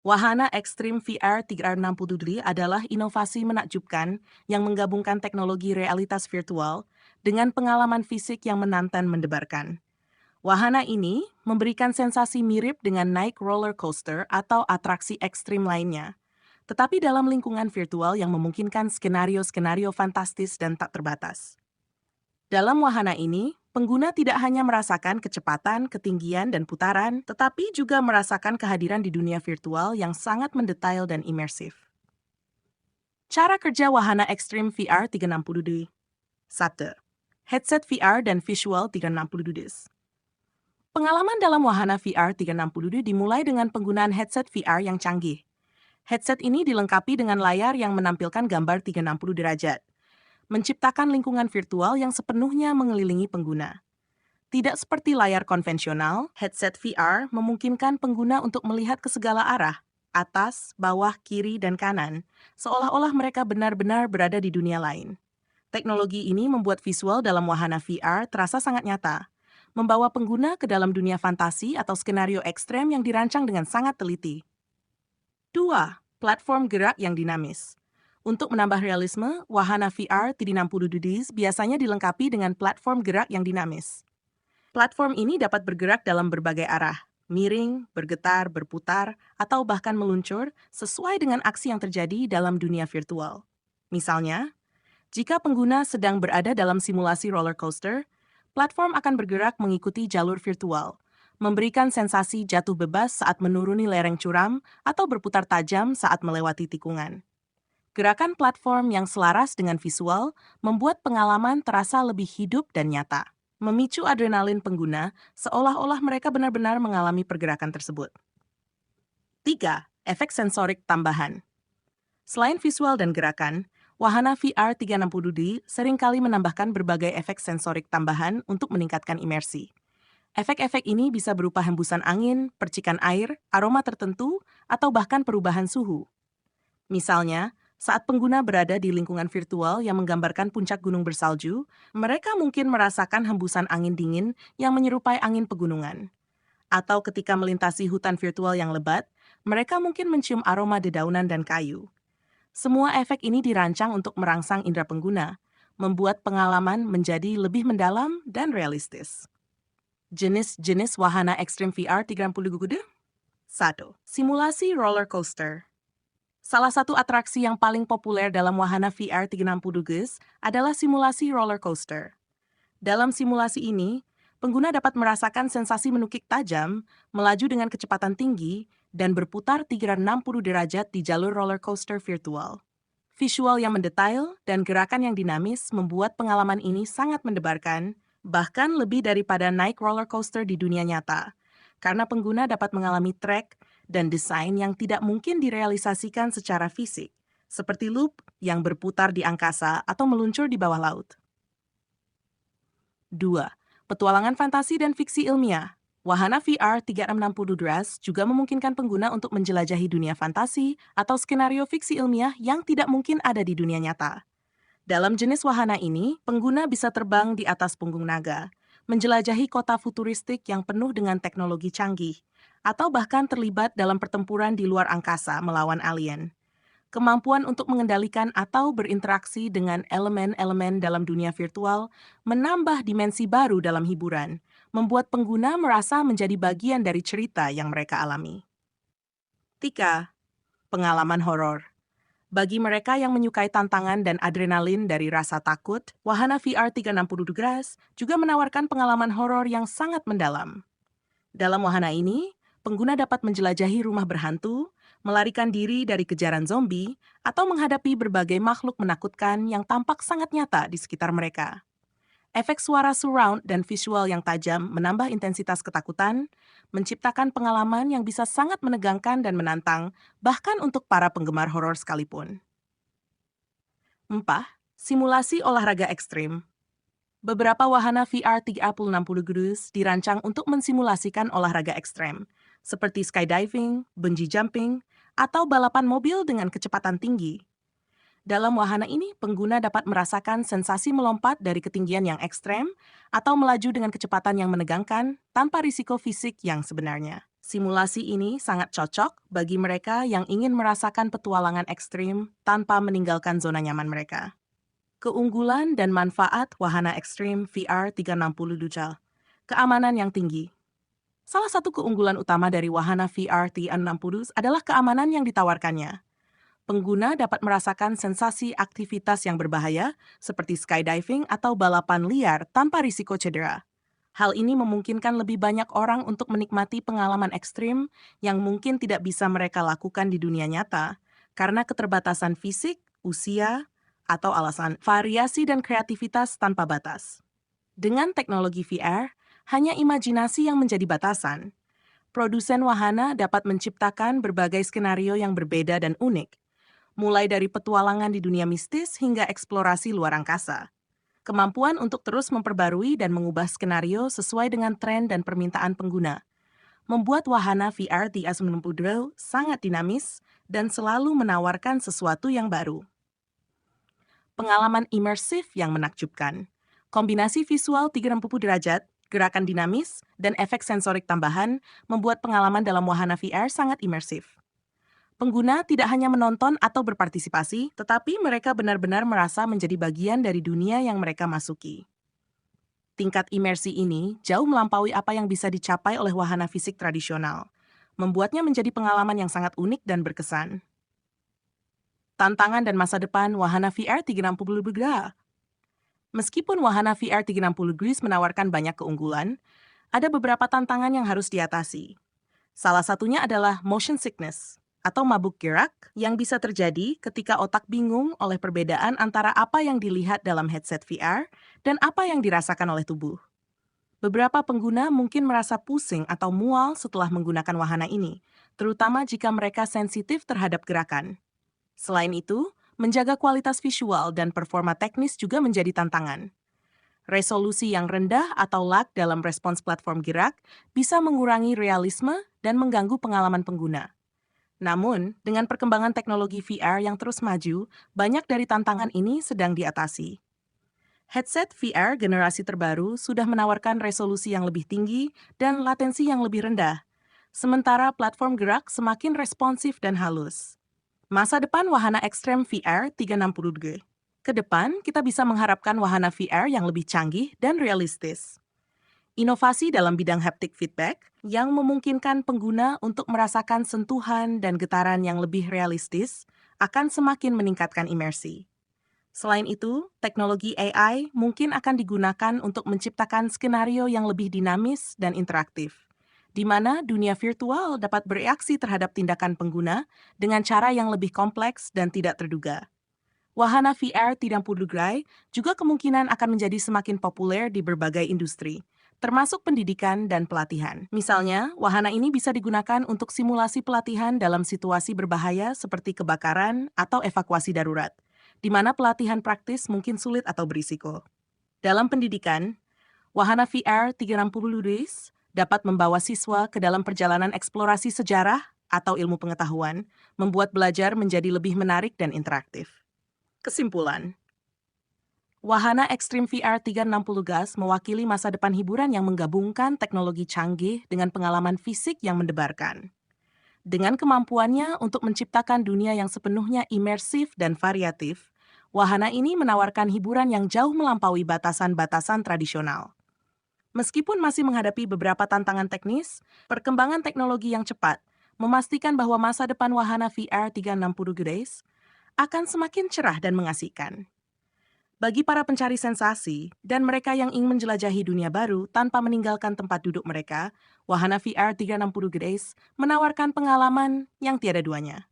Wahana Extreme VR 360 adalah inovasi menakjubkan yang menggabungkan teknologi realitas virtual dengan pengalaman fisik yang menantang mendebarkan. Wahana ini memberikan sensasi mirip dengan naik roller coaster atau atraksi ekstrim lainnya, tetapi dalam lingkungan virtual yang memungkinkan skenario-skenario fantastis dan tak terbatas. Dalam wahana ini, pengguna tidak hanya merasakan kecepatan, ketinggian, dan putaran, tetapi juga merasakan kehadiran di dunia virtual yang sangat mendetail dan imersif. Cara kerja wahana Extreme VR 360D. 1. Headset VR dan Visual 360D. Pengalaman dalam wahana VR 360D dimulai dengan penggunaan headset VR yang canggih. Headset ini dilengkapi dengan layar yang menampilkan gambar 360 derajat, menciptakan lingkungan virtual yang sepenuhnya mengelilingi pengguna. Tidak seperti layar konvensional, headset VR memungkinkan pengguna untuk melihat ke segala arah, atas, bawah, kiri, dan kanan, seolah-olah mereka benar-benar berada di dunia lain. Teknologi ini membuat visual dalam wahana VR terasa sangat nyata, membawa pengguna ke dalam dunia fantasi atau skenario ekstrem yang dirancang dengan sangat teliti. 2. Platform gerak yang dinamis. Untuk menambah realisme, wahana VR 360 biasanya dilengkapi dengan platform gerak yang dinamis. Platform ini dapat bergerak dalam berbagai arah, miring, bergetar, berputar, atau bahkan meluncur sesuai dengan aksi yang terjadi dalam dunia virtual. Misalnya, jika pengguna sedang berada dalam simulasi roller coaster, platform akan bergerak mengikuti jalur virtual, memberikan sensasi jatuh bebas saat menuruni lereng curam atau berputar tajam saat melewati tikungan. Gerakan platform yang selaras dengan visual membuat pengalaman terasa lebih hidup dan nyata, memicu adrenalin pengguna seolah-olah mereka benar-benar mengalami pergerakan tersebut. 3. Efek sensorik tambahan. Selain visual dan gerakan, wahana VR 360D seringkali menambahkan berbagai efek sensorik tambahan untuk meningkatkan imersi. Efek-efek ini bisa berupa hembusan angin, percikan air, aroma tertentu, atau bahkan perubahan suhu. Misalnya, saat pengguna berada di lingkungan virtual yang menggambarkan puncak gunung bersalju, mereka mungkin merasakan hembusan angin dingin yang menyerupai angin pegunungan. Atau ketika melintasi hutan virtual yang lebat, mereka mungkin mencium aroma dedaunan dan kayu. Semua efek ini dirancang untuk merangsang indera pengguna, membuat pengalaman menjadi lebih mendalam dan realistis. Jenis-jenis wahana ekstrim VR 360 1. Simulasi roller coaster. Salah satu atraksi yang paling populer dalam wahana VR 360 adalah simulasi roller coaster. Dalam simulasi ini, pengguna dapat merasakan sensasi menukik tajam, melaju dengan kecepatan tinggi, dan berputar 360 derajat di jalur roller coaster virtual. Visual yang mendetail dan gerakan yang dinamis membuat pengalaman ini sangat mendebarkan, bahkan lebih daripada naik roller coaster di dunia nyata, karena pengguna dapat mengalami trek dan desain yang tidak mungkin direalisasikan secara fisik, seperti loop yang berputar di angkasa atau meluncur di bawah laut. 2. Petualangan fantasi dan fiksi ilmiah. Wahana VR 360 Dress juga memungkinkan pengguna untuk menjelajahi dunia fantasi atau skenario fiksi ilmiah yang tidak mungkin ada di dunia nyata. Dalam jenis wahana ini, pengguna bisa terbang di atas punggung naga, menjelajahi kota futuristik yang penuh dengan teknologi canggih, atau bahkan terlibat dalam pertempuran di luar angkasa melawan alien. Kemampuan untuk mengendalikan atau berinteraksi dengan elemen-elemen dalam dunia virtual menambah dimensi baru dalam hiburan, membuat pengguna merasa menjadi bagian dari cerita yang mereka alami. 3. Pengalaman horor. Bagi mereka yang menyukai tantangan dan adrenalin dari rasa takut, wahana VR 360 Degrees juga menawarkan pengalaman horor yang sangat mendalam. Dalam wahana ini, pengguna dapat menjelajahi rumah berhantu, melarikan diri dari kejaran zombie, atau menghadapi berbagai makhluk menakutkan yang tampak sangat nyata di sekitar mereka. Efek suara surround dan visual yang tajam menambah intensitas ketakutan, menciptakan pengalaman yang bisa sangat menegangkan dan menantang, bahkan untuk para penggemar horor sekalipun. 4. Simulasi olahraga ekstrim. Beberapa wahana VR 360 degrees dirancang untuk mensimulasikan olahraga ekstrem, seperti skydiving, bungee jumping, atau balapan mobil dengan kecepatan tinggi. Dalam wahana ini, pengguna dapat merasakan sensasi melompat dari ketinggian yang ekstrem atau melaju dengan kecepatan yang menegangkan tanpa risiko fisik yang sebenarnya. Simulasi ini sangat cocok bagi mereka yang ingin merasakan petualangan ekstrim tanpa meninggalkan zona nyaman mereka. Keunggulan dan manfaat wahana ekstrim VR 360 Ducal. Keamanan yang tinggi. Salah satu keunggulan utama dari wahana VR 360 adalah keamanan yang ditawarkannya. Pengguna dapat merasakan sensasi aktivitas yang berbahaya, seperti skydiving atau balapan liar tanpa risiko cedera. Hal ini memungkinkan lebih banyak orang untuk menikmati pengalaman ekstrim yang mungkin tidak bisa mereka lakukan di dunia nyata karena keterbatasan fisik, usia, atau alasan variasi dan kreativitas tanpa batas. Dengan teknologi VR, hanya imajinasi yang menjadi batasan. Produsen wahana dapat menciptakan berbagai skenario yang berbeda dan unik, mulai dari petualangan di dunia mistis hingga eksplorasi luar angkasa. Kemampuan untuk terus memperbarui dan mengubah skenario sesuai dengan tren dan permintaan pengguna membuat wahana VR di A90 sangat dinamis dan selalu menawarkan sesuatu yang baru. Pengalaman imersif yang menakjubkan. Kombinasi visual 360 derajat, gerakan dinamis, dan efek sensorik tambahan membuat pengalaman dalam wahana VR sangat imersif. Pengguna tidak hanya menonton atau berpartisipasi, tetapi mereka benar-benar merasa menjadi bagian dari dunia yang mereka masuki. Tingkat imersi ini jauh melampaui apa yang bisa dicapai oleh wahana fisik tradisional, membuatnya menjadi pengalaman yang sangat unik dan berkesan. Tantangan dan masa depan wahana VR 360 degree. Meskipun wahana VR 360 degrees menawarkan banyak keunggulan, ada beberapa tantangan yang harus diatasi. Salah satunya adalah motion sickness, atau mabuk gerak yang bisa terjadi ketika otak bingung oleh perbedaan antara apa yang dilihat dalam headset VR dan apa yang dirasakan oleh tubuh. Beberapa pengguna mungkin merasa pusing atau mual setelah menggunakan wahana ini, terutama jika mereka sensitif terhadap gerakan. Selain itu, menjaga kualitas visual dan performa teknis juga menjadi tantangan. Resolusi yang rendah atau lag dalam respons platform gerak bisa mengurangi realisme dan mengganggu pengalaman pengguna. Namun, dengan perkembangan teknologi VR yang terus maju, banyak dari tantangan ini sedang diatasi. Headset VR generasi terbaru sudah menawarkan resolusi yang lebih tinggi dan latensi yang lebih rendah, sementara platform gerak semakin responsif dan halus. Masa depan wahana ekstrem VR 360 degree. Ke depan, kita bisa mengharapkan wahana VR yang lebih canggih dan realistis. Inovasi dalam bidang haptic feedback yang memungkinkan pengguna untuk merasakan sentuhan dan getaran yang lebih realistis akan semakin meningkatkan imersi. Selain itu, teknologi AI mungkin akan digunakan untuk menciptakan skenario yang lebih dinamis dan interaktif, di mana dunia virtual dapat bereaksi terhadap tindakan pengguna dengan cara yang lebih kompleks dan tidak terduga. Wahana VR 360 degree juga kemungkinan akan menjadi semakin populer di berbagai industri, termasuk pendidikan dan pelatihan. Misalnya, wahana ini bisa digunakan untuk simulasi pelatihan dalam situasi berbahaya seperti kebakaran atau evakuasi darurat, di mana pelatihan praktis mungkin sulit atau berisiko. Dalam pendidikan, wahana VR 360 degrees dapat membawa siswa ke dalam perjalanan eksplorasi sejarah atau ilmu pengetahuan, membuat belajar menjadi lebih menarik dan interaktif. Kesimpulan, wahana ekstrim VR 360 gas mewakili masa depan hiburan yang menggabungkan teknologi canggih dengan pengalaman fisik yang mendebarkan. Dengan kemampuannya untuk menciptakan dunia yang sepenuhnya imersif dan variatif, wahana ini menawarkan hiburan yang jauh melampaui batasan-batasan tradisional. Meskipun masih menghadapi beberapa tantangan teknis, perkembangan teknologi yang cepat memastikan bahwa masa depan wahana VR 360 degrees akan semakin cerah dan mengasihkan. Bagi para pencari sensasi dan mereka yang ingin menjelajahi dunia baru tanpa meninggalkan tempat duduk mereka, wahana VR 360 degrees menawarkan pengalaman yang tiada duanya.